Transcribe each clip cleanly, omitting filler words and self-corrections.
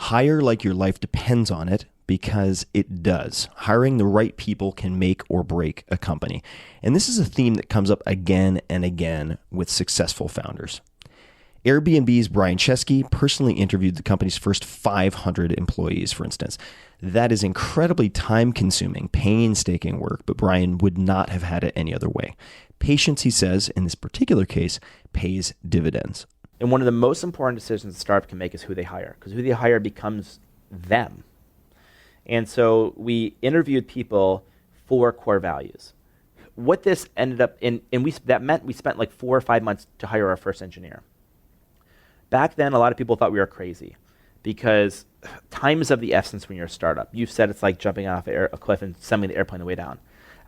Hire like your life depends on it, because it does. Hiring the right people can make or break a company. And this is a theme that comes up again and again with successful founders. Airbnb's Brian Chesky personally interviewed the company's first 500 employees, for instance. That is incredibly time-consuming, painstaking work, but Brian would not have had it any other way. Patience, he says, in this particular case, pays dividends. And one of the most important decisions a startup can make is who they hire, because who they hire becomes them. And so we interviewed people for core values. What this ended up in, that meant we spent like 4 or 5 months to hire our first engineer. Back then, a lot of people thought we were crazy because time is of the essence when you're a startup. You said it's like jumping off a cliff and sending the airplane the way down.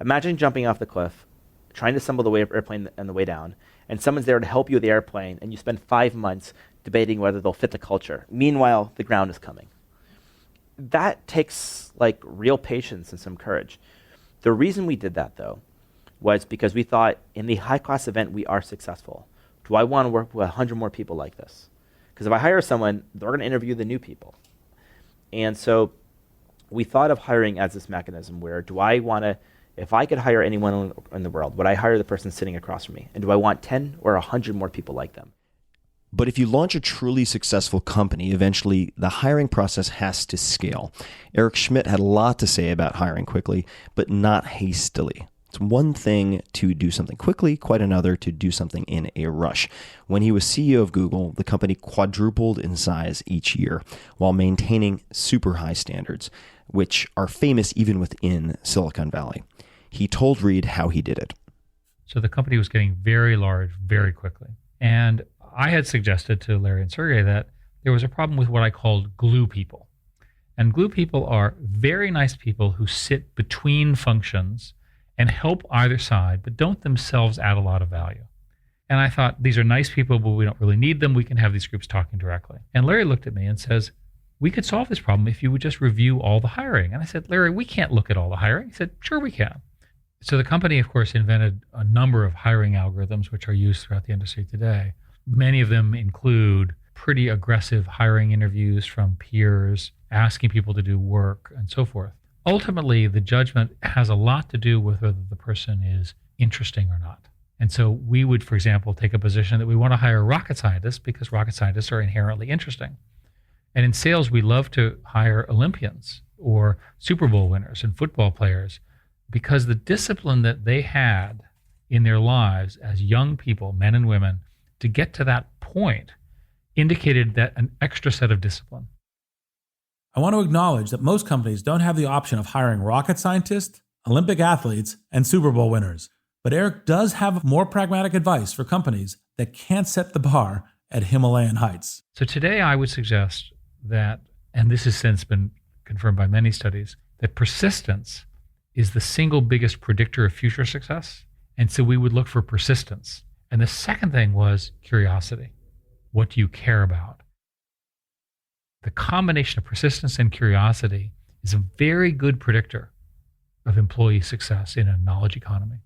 Imagine jumping off the cliff, trying to assemble the airplane on the way down, and someone's there to help you with the airplane, and you spend 5 months debating whether they'll fit the culture. Meanwhile, the ground is coming. That takes like real patience and some courage. The reason we did that, though, was because we thought in the high-class event we are successful. Do I want to work with 100 more people like this? Because if I hire someone, they're going to interview the new people. And so we thought of hiring as this mechanism where do I want to, if I could hire anyone in the world, would I hire the person sitting across from me? And do I want 10 or 100 more people like them? But if you launch a truly successful company, eventually the hiring process has to scale. Eric Schmidt had a lot to say about hiring quickly, but not hastily. It's one thing to do something quickly, quite another to do something in a rush. When he was CEO of Google, the company quadrupled in size each year while maintaining super high standards, which are famous even within Silicon Valley. He told Reed how he did it. So the company was getting very large very quickly. And I had suggested to Larry and Sergey that there was a problem with what I called glue people. And glue people are very nice people who sit between functions and help either side, but don't themselves add a lot of value. And I thought, these are nice people, but we don't really need them. We can have these groups talking directly. And Larry looked at me and says, we could solve this problem if you would just review all the hiring. And I said, Larry, we can't look at all the hiring. He said, sure we can. So the company, of course, invented a number of hiring algorithms which are used throughout the industry today. Many of them include pretty aggressive hiring interviews from peers, asking people to do work, and so forth. Ultimately, the judgment has a lot to do with whether the person is interesting or not. And so we would, for example, take a position that we want to hire rocket scientists because rocket scientists are inherently interesting. And in sales, we love to hire Olympians or Super Bowl winners and football players because the discipline that they had in their lives as young people, men and women, to get to that point indicated that an extra set of discipline. I want to acknowledge that most companies don't have the option of hiring rocket scientists, Olympic athletes, and Super Bowl winners. But Eric does have more pragmatic advice for companies that can't set the bar at Himalayan heights. So today I would suggest that, and this has since been confirmed by many studies, that persistence is the single biggest predictor of future success. And so we would look for persistence. And the second thing was curiosity. What do you care about? The combination of persistence and curiosity is a very good predictor of employee success in a knowledge economy.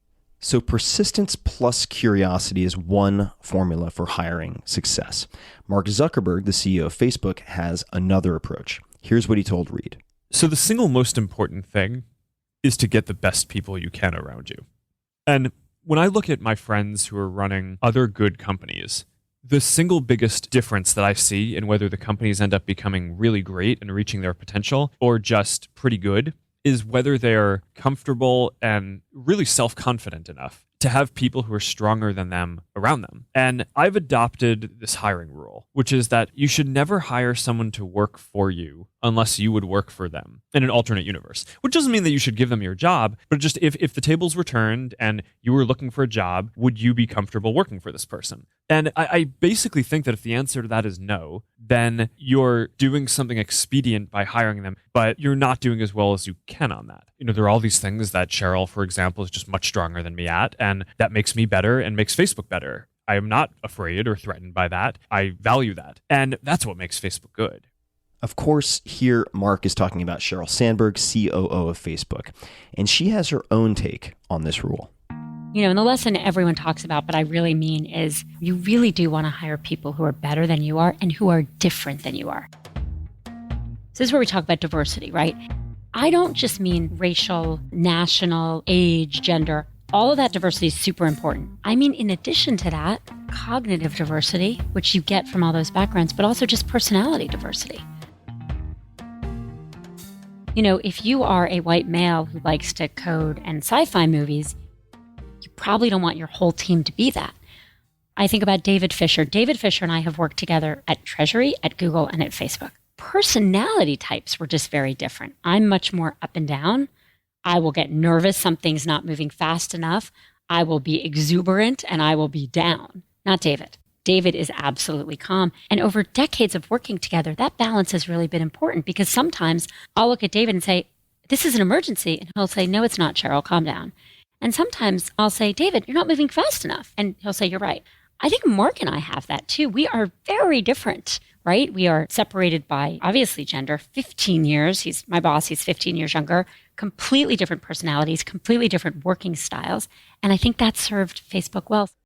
So persistence plus curiosity is one formula for hiring success. Mark Zuckerberg, the CEO of Facebook, has another approach. Here's what he told Reed. So the single most important thing is to get the best people you can around you. And when I look at my friends who are running other good companies, the single biggest difference that I see in whether the companies end up becoming really great and reaching their potential or just pretty good is whether they're comfortable and really self-confident enough to have people who are stronger than them around them. And I've adopted this hiring rule, which is that you should never hire someone to work for you unless you would work for them in an alternate universe, which doesn't mean that you should give them your job, but just if the tables were turned and you were looking for a job, would you be comfortable working for this person? And I basically think that if the answer to that is no, then you're doing something expedient by hiring them, but you're not doing as well as you can on that. You know, there are all these things that Sheryl, for example, is just much stronger than me at, and that makes me better and makes Facebook better. I am not afraid or threatened by that. I value that. And that's what makes Facebook good. Of course, here Mark is talking about Sheryl Sandberg, COO of Facebook, and she has her own take on this rule. You know, and the lesson everyone talks about, but I really mean is you really do want to hire people who are better than you are and who are different than you are. So this is where we talk about diversity, right? I don't just mean racial, national, age, gender. All of that diversity is super important. I mean, in addition to that, cognitive diversity, which you get from all those backgrounds, but also just personality diversity. You know, if you are a white male who likes to code and sci-fi movies, you probably don't want your whole team to be that. I think about David Fisher. David Fisher and I have worked together at Treasury, at Google, and at Facebook. Personality types were just very different. I'm much more up and down. I will get nervous, something's not moving fast enough. I will be exuberant and I will be down. Not David. David is absolutely calm. And over decades of working together, that balance has really been important because sometimes I'll look at David and say, this is an emergency. And he'll say, no, it's not, Cheryl, calm down. And sometimes I'll say, David, you're not moving fast enough. And he'll say, you're right. I think Mark and I have that too. We are very different, right? We are separated by obviously gender, 15 years. He's my boss. He's 15 years younger, completely different personalities, completely different working styles. And I think that served Facebook well.